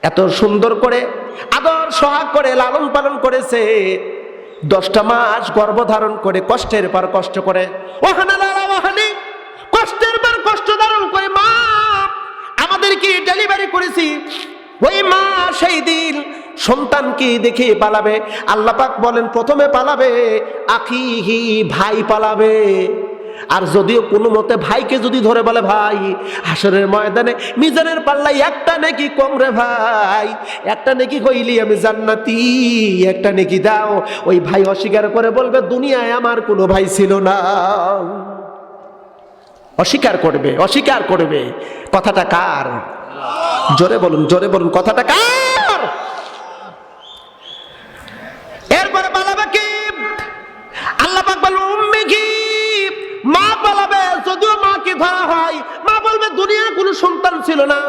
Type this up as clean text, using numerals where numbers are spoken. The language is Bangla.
এত সুন্দর করে আদর সোহাগ করে লালন পালন করেছে, 10টা মাস গর্ভধারণ করে কষ্টের পর কষ্ট করে, কষ্টের পর কষ্ট ধারণ করে মা আমাদেরকে ডেলিভারি করেছি। ওই মা সেই দিন সন্তানকে দেখে পালাবে। আল্লাহ পাক বলেন প্রথমে পালাবে আখিহি, ভাই পালাবে। আর যদিও কোনো মতে ভাইকে যদি ধরে বলে ভাই হাসরের ময়দানে মিজানের পাল্লায় একটা নেকি কম রে ভাই, একটা নেকি হইলি আমি জান্নাতি, একটা নেকি দাও, ওই ভাই অস্বীকার করে বলবে দুনিয়ায় আমার কোনো ভাই ছিল না। অস্বীকার করবে, অস্বীকার করবে। কথাটা কার? জোরে বলুন, জোরে বলুন, কথাটা কার? এরপরে পালাবে কি? আল্লাহ পাক বলেন উম্মি কি, মা পালাবে। যদিও মাকে ধরা হয়, মা বলবে দুনিয়া কোনো সন্তান ছিল না,